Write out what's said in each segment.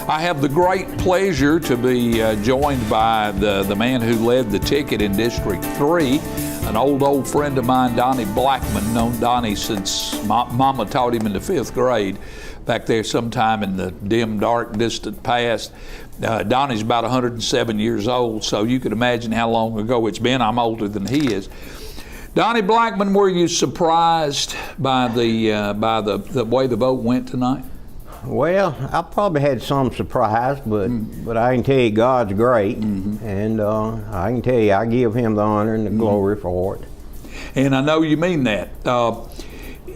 I have the great pleasure to be joined by the man who led the ticket in District 3, an old friend of mine, Donnie Blackmon. Known Donnie since Mama taught him in the 5th grade, back there sometime in the dim, dark, distant past. Donnie's about 107 years old, so you can imagine how long ago it's been. I'm older than he is. Donnie Blackmon, were you surprised by the way the vote went tonight? Well, I probably had some surprise, but I can tell you God's great, and I can tell you I give Him the honor and the glory for it. And I know you mean that.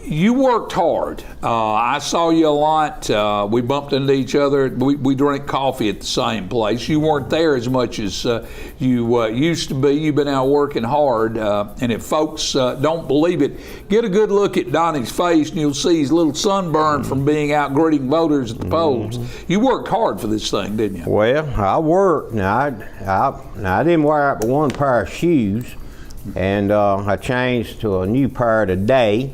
You worked hard. I saw you a lot. We bumped into each other. We drank coffee at the same place. You weren't there as much as you used to be. You've been out working hard. And if folks don't believe it, get a good look at Donnie's face and you'll see his little sunburn from being out greeting voters at the polls. You worked hard for this thing, didn't you? Well, I worked. Now, I didn't wear out but one pair of shoes, and I changed to a new pair today.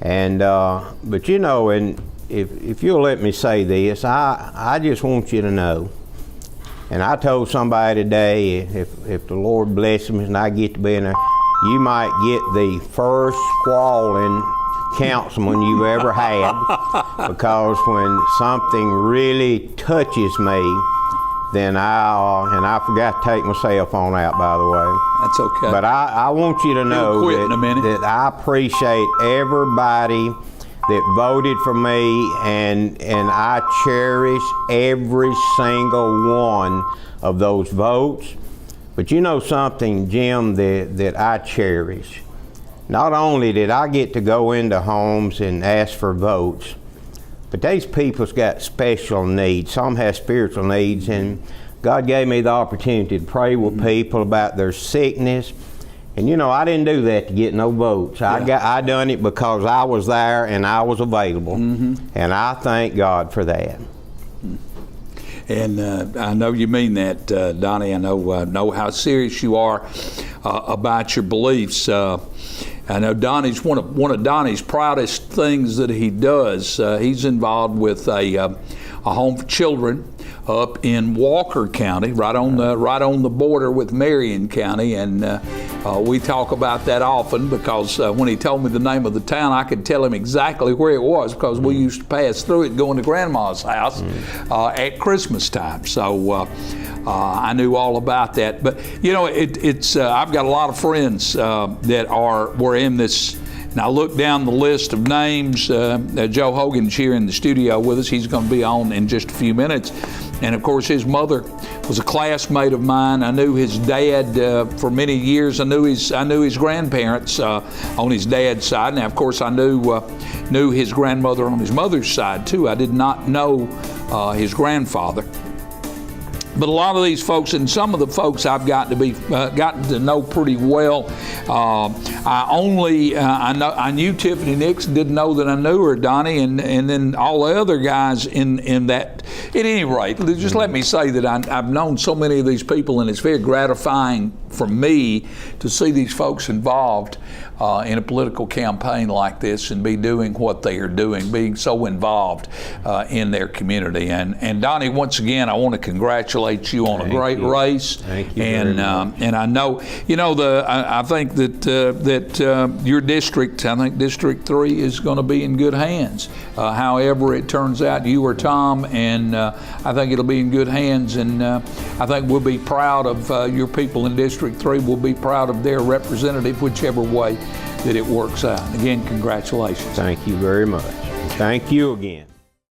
And but you know, and if you'll let me say this, I just want you to know, and I told somebody today, if the Lord blesses me and I get to be in there, you might get the first squalling councilman you've ever had, because when something really touches me, then and I forgot to take my cell phone out, by the way. That's okay. But I want you to know that I appreciate everybody that voted for me, and I cherish every single one of those votes. But you know something, Jim, that I cherish? Not only did I get to go into homes and ask for votes, but these people's got special needs. Some have spiritual needs, and God gave me the opportunity to pray with people about their sickness. And you know, I didn't do that to get no votes. I done it because I was there and I was available, and I thank God for that. And I know you mean that, Donnie. I know how serious you are about your beliefs. I know Donnie's one of Donnie's proudest things that he does. He's involved with a home for children up in Walker County, right on the border with Marion County, and we talk about that often because when he told me the name of the town, I could tell him exactly where it was because we used to pass through it going to Grandma's house at Christmas time. So I knew all about that. But you know, it's I've got a lot of friends that were in this. And I look down the list of names. Joe Hogan's here in the studio with us. He's going to be on in just a few minutes. And of course, his mother was a classmate of mine. I knew his dad for many years. I knew his grandparents on his dad's side. Now, of course, I knew his grandmother on his mother's side too. I did not know his grandfather. But a lot of these folks, and some of the folks I've gotten to know pretty well. I knew Tiffany Nixon, didn't know that I knew her, Donnie, and then all the other guys in that. At any rate, just let me say that I've known so many of these people, and it's very gratifying for me to see these folks involved in a political campaign like this and be doing what they are doing, being so involved in their community. And Donnie, once again, I want to congratulate you on a great race. Thank you. And I know, you know, I think that your district, I think District 3 is going to be in good hands. However it turns out, you or Tom, and I think it'll be in good hands. And I think we'll be proud of your people in District 3. We'll be proud of their representative, whichever way that it works out. Again, congratulations. Thank you very much. Thank you again.